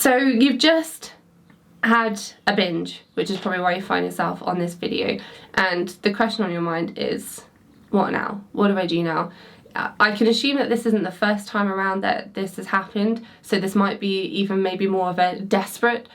So you've just had a binge, which is probably why you find yourself on this video, and the question on your mind is, what now? What do I do now? I can assume that this isn't the first time around that this has happened, so this might be even maybe more of a desperate,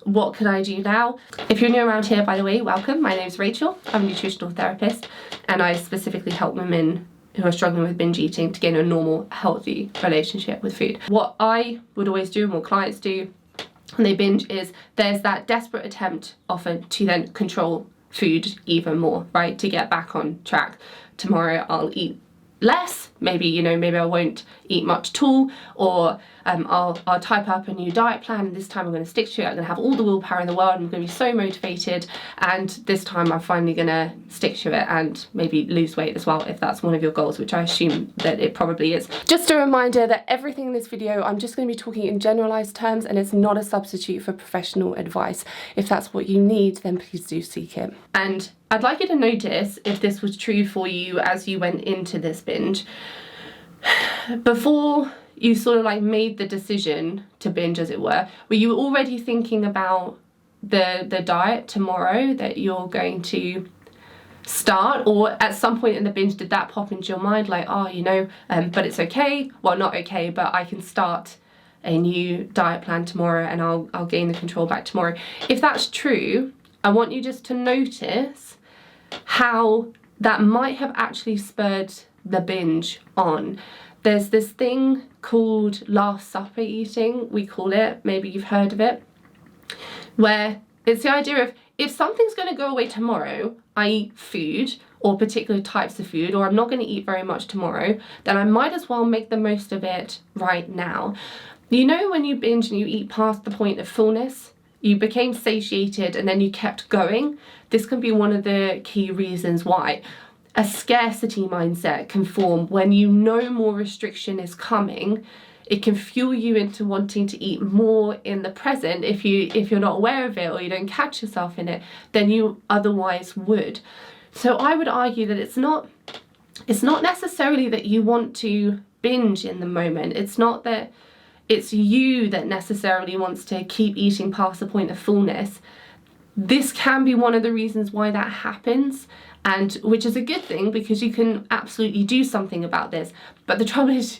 what can I do now? If you're new around here, by the way, welcome. My name's Rachael. I'm a nutritional therapist, and I specifically help women who are struggling with binge eating to gain a normal, healthy relationship with food. What I would always do, and what clients do when they binge, is there's that desperate attempt often to then control food even more, right? To get back on track. Tomorrow I'll eat less, maybe I won't eat much at all, or I'll type up a new diet plan, and this time I'm going to stick to it. I'm going to have all the willpower in the world, I'm going to be so motivated, and this time I'm finally going to stick to it and maybe lose weight as well, if that's one of your goals, which I assume that it probably is. Just a reminder that everything in this video, I'm just going to be talking in generalized terms, and it's not a substitute for professional advice. If that's what you need, then please do seek it. And I'd like you to notice if this was true for you as you went into this binge. Before you sort of like made the decision to binge, as it were you already thinking about the diet tomorrow that you're going to start? Or at some point in the binge did that pop into your mind, like, oh, but it's okay, well, not okay, but I can start a new diet plan tomorrow and I'll gain the control back tomorrow? If that's true, I want you just to notice how that might have actually spurred the binge on. There's this thing called Last Supper eating, we call it, maybe you've heard of it, where it's the idea of, if something's going to go away tomorrow, i.e. food, or particular types of food, or I'm not going to eat very much tomorrow, then I might as well make the most of it right now. When you binge and you eat past the point of fullness, you became satiated and then you kept going. This can be one of the key reasons why. A scarcity mindset can form when you know more restriction is coming. It can fuel you into wanting to eat more in the present if you're not aware of it, or you don't catch yourself in it, than you otherwise would. So I would argue that it's not necessarily that you want to binge in the moment. It's not that it's you that necessarily wants to keep eating past the point of fullness. This can be one of the reasons why that happens, and which is a good thing because you can absolutely do something about this. But the trouble is,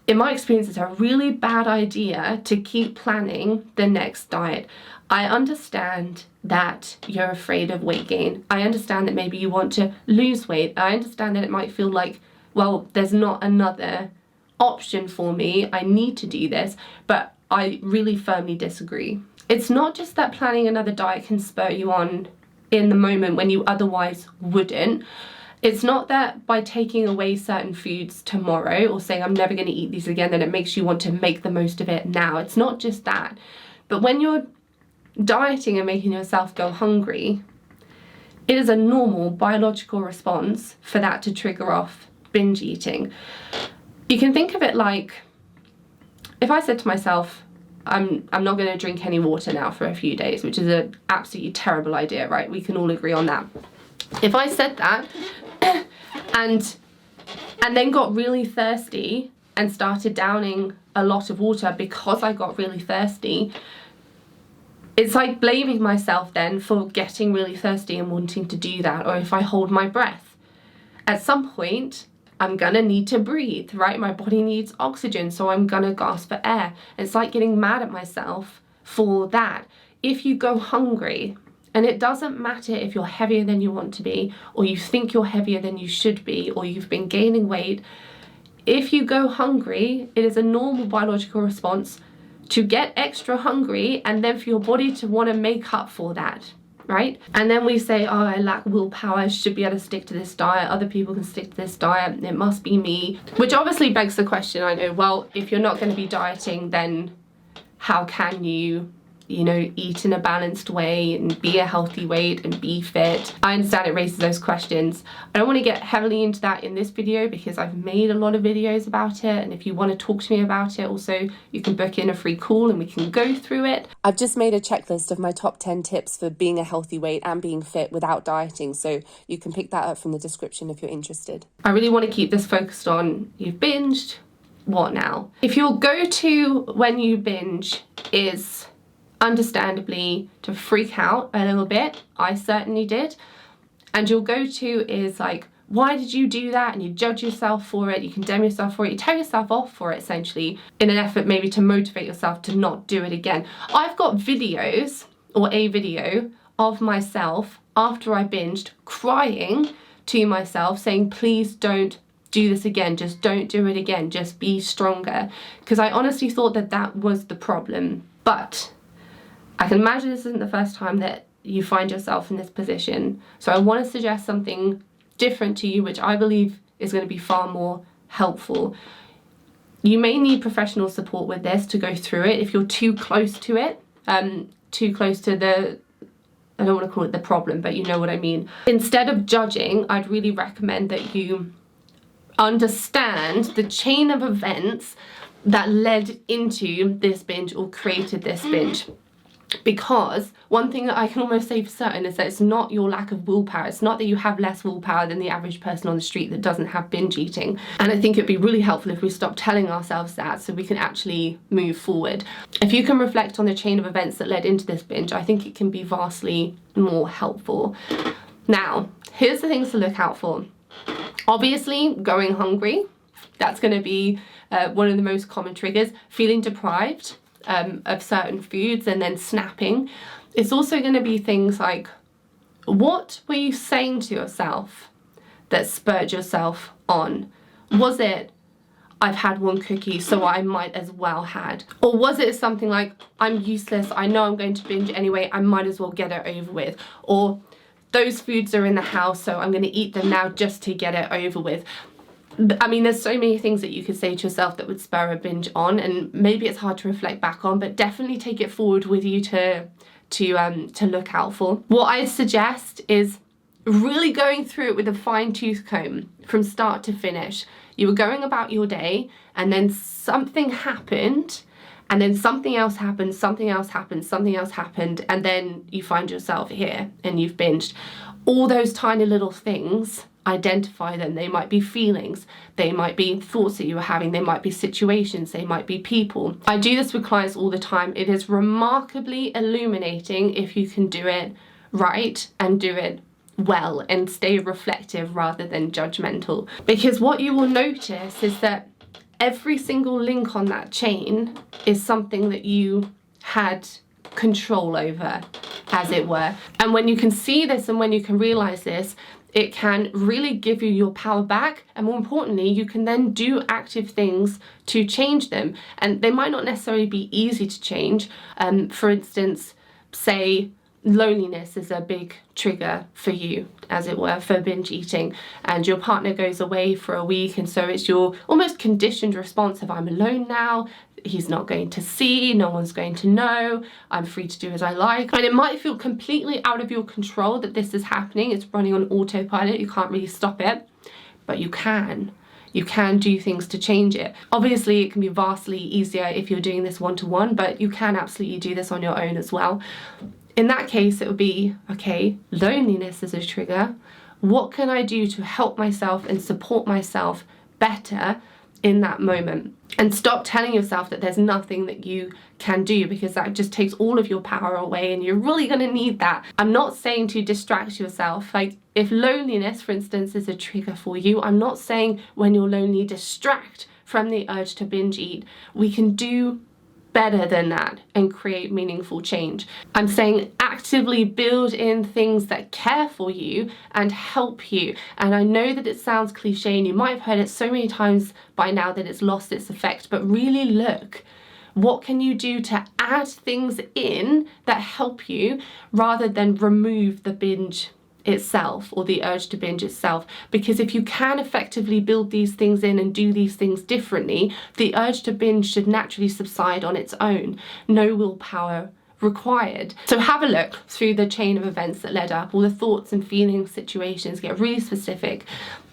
in my experience, it's a really bad idea to keep planning the next diet. I understand that you're afraid of weight gain. I understand that maybe you want to lose weight. I understand that it might feel like, well, there's not another option for me, I need to do this, but I really firmly disagree. It's not just that planning another diet can spur you on in the moment when you otherwise wouldn't. It's not that by taking away certain foods tomorrow or saying I'm never going to eat these again, that it makes you want to make the most of it now. It's not just that. But when you're dieting and making yourself go hungry, it is a normal biological response for that to trigger off binge eating. You can think of it like, if I said to myself, I'm not going to drink any water now for a few days, which is an absolutely terrible idea, right? We can all agree on that. If I said that and then got really thirsty and started downing a lot of water because I got really thirsty, it's like blaming myself then for getting really thirsty and wanting to do that. Or if I hold my breath, at some point I'm gonna need to breathe, right? My body needs oxygen, so I'm gonna gasp for air. It's like getting mad at myself for that. If you go hungry, and it doesn't matter if you're heavier than you want to be, or you think you're heavier than you should be, or you've been gaining weight, if you go hungry, it is a normal biological response to get extra hungry and then for your body to want to make up for that. Right? And then we say, oh, I lack willpower, I should be able to stick to this diet, other people can stick to this diet, it must be me. Which obviously begs the question, I know, well, if you're not going to be dieting, then how can you eat in a balanced way and be a healthy weight and be fit? I understand it raises those questions. I don't want to get heavily into that in this video because I've made a lot of videos about it, and if you want to talk to me about it, also you can book in a free call and we can go through it. I've just made a checklist of my top 10 tips for being a healthy weight and being fit without dieting, so you can pick that up from the description if you're interested. I really want to keep this focused on, you've binged, what now? If your go-to when you binge is understandably to freak out a little bit, I certainly did, and your go-to is like, why did you do that? And you judge yourself for it, you condemn yourself for it, you tell yourself off for it essentially in an effort maybe to motivate yourself to not do it again. I've got videos, or a video of myself after I binged crying to myself saying, please don't do this again, just don't do it again, just be stronger. Because I honestly thought that that was the problem. But I can imagine this isn't the first time that you find yourself in this position. So I want to suggest something different to you, which I believe is going to be far more helpful. You may need professional support with this to go through it if you're too close to it, too close to the, I don't want to call it the problem, but you know what I mean. Instead of judging, I'd really recommend that you understand the chain of events that led into this binge or created this binge. Because one thing that I can almost say for certain is that it's not your lack of willpower. It's not that you have less willpower than the average person on the street that doesn't have binge eating. And I think it'd be really helpful if we stop telling ourselves that so we can actually move forward. If you can reflect on the chain of events that led into this binge, I think it can be vastly more helpful. Now, here's the things to look out for. Obviously, going hungry. That's going to be one of the most common triggers. Feeling deprived of certain foods and then snapping. It's also going to be things like, what were you saying to yourself that spurred yourself on? Was it, I've had one cookie so I might as well had? Or was it something like, I'm useless, I know I'm going to binge anyway, I might as well get it over with? Or those foods are in the house so I'm going to eat them now just to get it over with. I mean, there's so many things that you could say to yourself that would spur a binge on, and maybe it's hard to reflect back on, but definitely take it forward with you to look out for. What I suggest is really going through it with a fine-tooth comb from start to finish. You were going about your day, and then something happened, and then something else happened, something else happened, something else happened, and then you find yourself here and you've binged. All those tiny little things, identify them. They might be feelings, they might be thoughts that you were having, they might be situations, they might be people. I do this with clients all the time. It is remarkably illuminating if you can do it right and do it well and stay reflective rather than judgmental. Because what you will notice is that every single link on that chain is something that you had control over, as it were. And when you can see this and when you can realize this, it can really give you your power back, and more importantly, you can then do active things to change them. And they might not necessarily be easy to change. For instance, say loneliness is a big trigger for you, as it were, for binge eating, and your partner goes away for a week, and so it's your almost conditioned response of, I'm alone now, he's not going to see, no one's going to know, I'm free to do as I like. And it might feel completely out of your control that this is happening. It's running on autopilot, you can't really stop it, but you can do things to change it. Obviously, it can be vastly easier if you're doing this one-to-one, but you can absolutely do this on your own as well. In that case, it would be, okay, loneliness is a trigger. What can I do to help myself and support myself better in that moment? And stop telling yourself that there's nothing that you can do, because that just takes all of your power away, and you're really going to need that. I'm not saying to distract yourself. Like, if loneliness, for instance, is a trigger for you, I'm not saying when you're lonely, distract from the urge to binge eat. We can do better than that and create meaningful change. I'm saying actively build in things that care for you and help you. And I know that it sounds cliche, and you might have heard it so many times by now that it's lost its effect, but really look, what can you do to add things in that help you rather than remove the binge itself or the urge to binge itself? Because if you can effectively build these things in and do these things differently, the urge to binge should naturally subside on its own. No willpower required. So have a look through the chain of events that led up, all the thoughts and feelings, situations, get really specific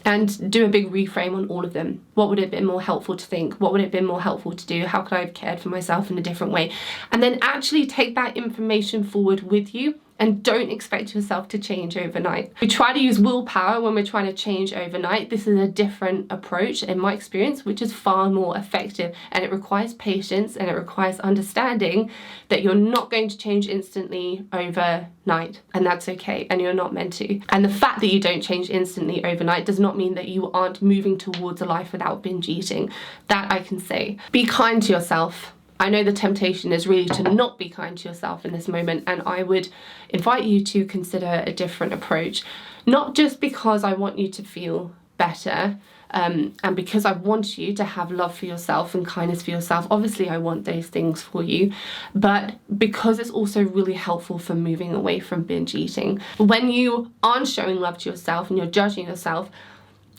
and do a big reframe on all of them. What would it have been more helpful to think? What would it have been more helpful to do? How could I have cared for myself in a different way? And then actually take that information forward with you and don't expect yourself to change overnight. We try to use willpower when we're trying to change overnight. This is a different approach in my experience, which is far more effective, and it requires patience and it requires understanding that you're not going to change instantly overnight, and that's okay, and you're not meant to. And the fact that you don't change instantly overnight does not mean that you aren't moving towards a life without binge eating. That I can say. Be kind to yourself. I know the temptation is really to not be kind to yourself in this moment, and I would invite you to consider a different approach, not just because I want you to feel better, and because I want you to have love for yourself and kindness for yourself. Obviously I want those things for you, but because it's also really helpful for moving away from binge eating. When you aren't showing love to yourself and you're judging yourself,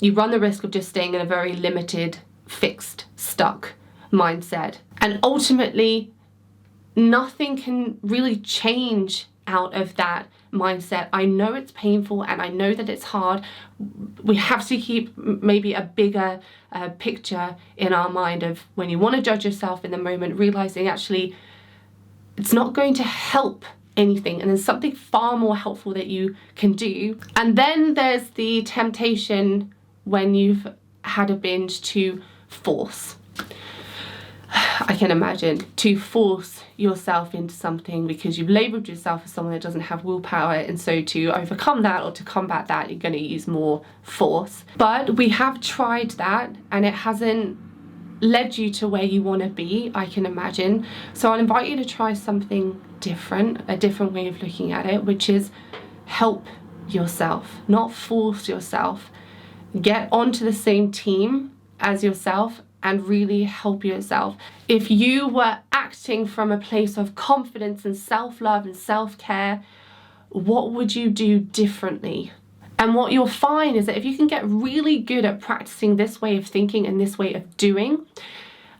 you run the risk of just staying in a very limited, fixed, stuck mindset. And ultimately, nothing can really change out of that mindset. I know it's painful and I know that it's hard. We have to keep maybe a bigger picture in our mind of when you want to judge yourself in the moment, realizing actually it's not going to help anything, and there's something far more helpful that you can do. And then there's the temptation when you've had a binge to force. I can imagine, to force yourself into something because you've labelled yourself as someone that doesn't have willpower, and so to overcome that or to combat that, you're going to use more force. But we have tried that and it hasn't led you to where you want to be, I can imagine. So I'll invite you to try something different, a different way of looking at it, which is help yourself, not force yourself. Get onto the same team as yourself and really help yourself. If you were acting from a place of confidence and self-love and self-care, what would you do differently? And what you'll find is that if you can get really good at practicing this way of thinking and this way of doing,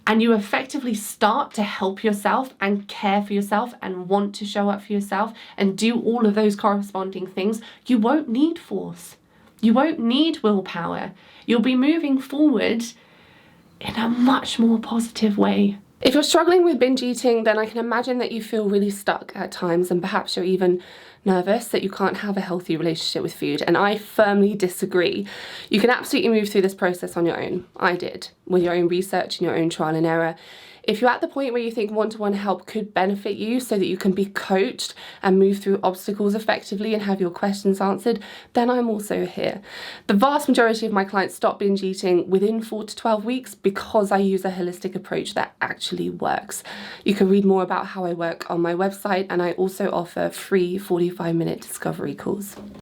and you effectively start to help yourself and care for yourself and want to show up for yourself and do all of those corresponding things, you won't need force. You won't need willpower. You'll be moving forward in a much more positive way. If you're struggling with binge eating, then I can imagine that you feel really stuck at times, and perhaps you're even nervous that you can't have a healthy relationship with food, and I firmly disagree. You can absolutely move through this process on your own. I did, with your own research and your own trial and error. If you're at the point where you think one-to-one help could benefit you so that you can be coached and move through obstacles effectively and have your questions answered, then I'm also here. The vast majority of my clients stop binge eating within 4 to 12 weeks because I use a holistic approach that actually works. You can read more about how I work on my website, and I also offer free 45-minute discovery calls.